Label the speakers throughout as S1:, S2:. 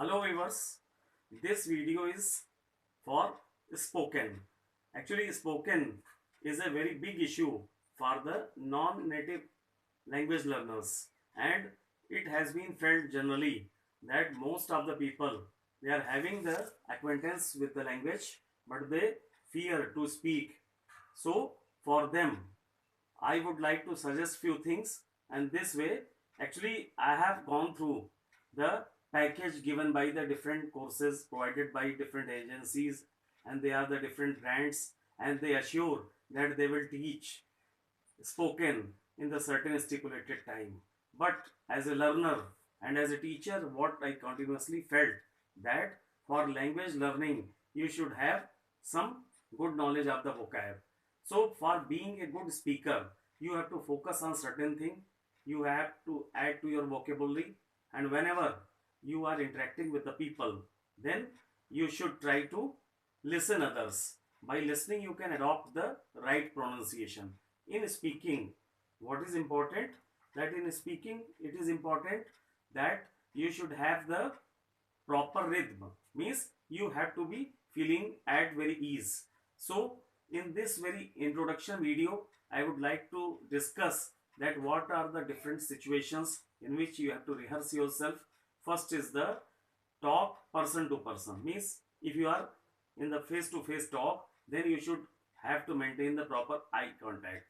S1: Hello viewers, this video is for spoken. Actually, spoken is a very big issue for the non-native language learners, and it has been felt generally that most of the people they are having the acquaintance with the language but they fear to speak. So for them I would like to suggest few things, and this way actually I have gone through the package given by the different courses provided by different agencies, and they are the different brands, and they assure that they will teach spoken in the certain stipulated time. But as a learner and as a teacher, what I continuously felt that for language learning, you should have some good knowledge of the vocab. So for being a good speaker, you have to focus on certain thing. You have to add to your vocabulary, and whenever you are interacting with the people, then you should try to listen others. By listening, you can adopt the right pronunciation. In speaking, what is important? That in speaking, it is important that you should have the proper rhythm. Means you have to be feeling at very ease. So in this very introduction video, I would like to discuss that what are the different situations in which you have to rehearse yourself. First is the talk person to person. Means if you are in the face to face talk, then you should have to maintain the proper eye contact.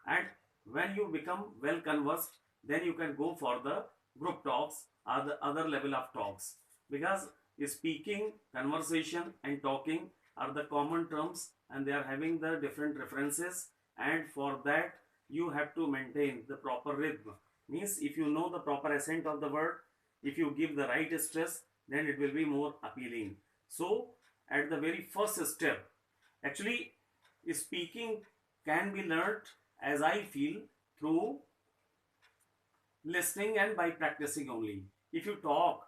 S1: And when you become well conversed, then you can go for the group talks or the other level of talks, because speaking, conversation and talking are the common terms, and they are having the different references, and for that you have to maintain the proper rhythm. Means if you know the proper accent of the word, if you give the right stress, then it will be more appealing. So at the very first step, actually speaking can be learnt, as I feel, through listening and by practicing only. If you talk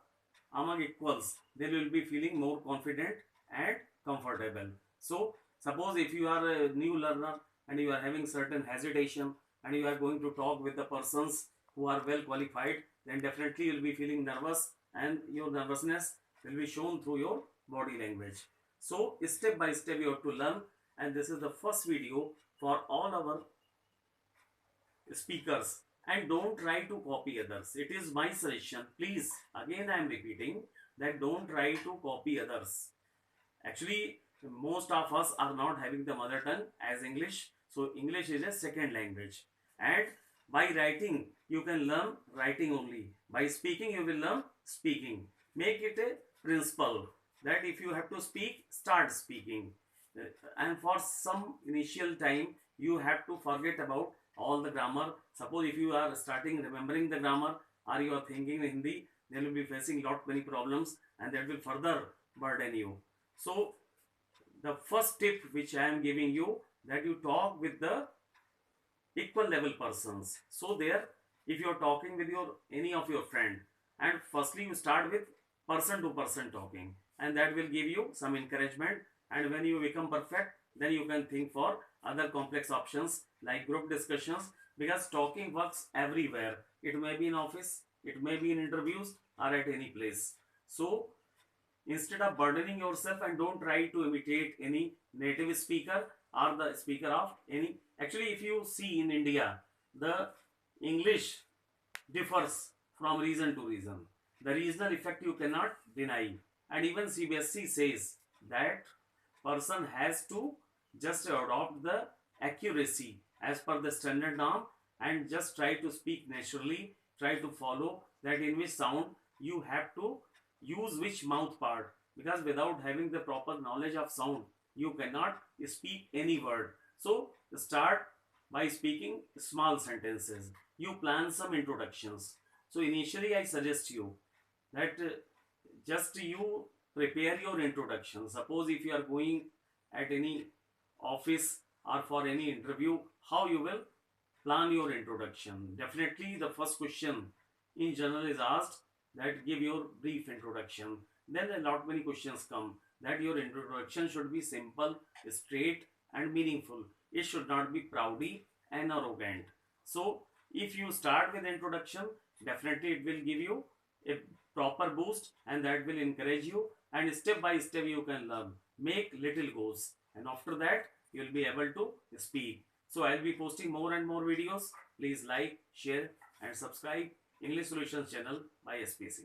S1: among equals, they will be feeling more confident and comfortable. So suppose if you are a new learner and you are having certain hesitation and you are going to talk with the persons who are well qualified, then definitely you will be feeling nervous, and your nervousness will be shown through your body language. So step by step you have to learn, and this is the first video for all our speakers. And don't try to copy others. It is my suggestion. Please, again I am repeating that don't try to copy others. Actually, most of us are not having the mother tongue as English. So English is a second language. And by writing, you can learn writing only. By speaking, you will learn speaking. Make it a principle that if you have to speak, start speaking. And for some initial time, you have to forget about all the grammar. Suppose if you are starting remembering the grammar or you are thinking Hindi, then you will be facing lot many problems, and that will further burden you. So the first tip which I am giving you, that you talk with the equal level persons. So there, if you are talking with your any of your friend, and firstly you start with person to person talking, and that will give you some encouragement, and when you become perfect, then you can think for other complex options like group discussions, because talking works everywhere. It may be in office, it may be in interviews, or at any place. So instead of burdening yourself, and don't try to imitate any native speaker or the speaker of any. Actually, if you see in India, the English differs from region to region. The regional effect you cannot deny, and even CBSE says that person has to just adopt the accuracy as per the standard norm, and just try to speak naturally, try to follow that in which sound you have to use which mouth part, because without having the proper knowledge of sound you cannot speak any word. So start by speaking small sentences. You plan some introductions. So initially I suggest you that just you prepare your introduction. Suppose if you are going at any office or for any interview, how you will plan your introduction. Definitely the first question in general is asked that give your brief introduction. Then a lot many questions come that your introduction should be simple, straight and meaningful. It should not be proudy and arrogant. So if you start with introduction, definitely it will give you a proper boost, and that will encourage you, and step by step you can learn. Make little goals, and after that you will be able to speak. So I'll be posting more and more videos. Please like, share and subscribe English Solutions channel by SPC.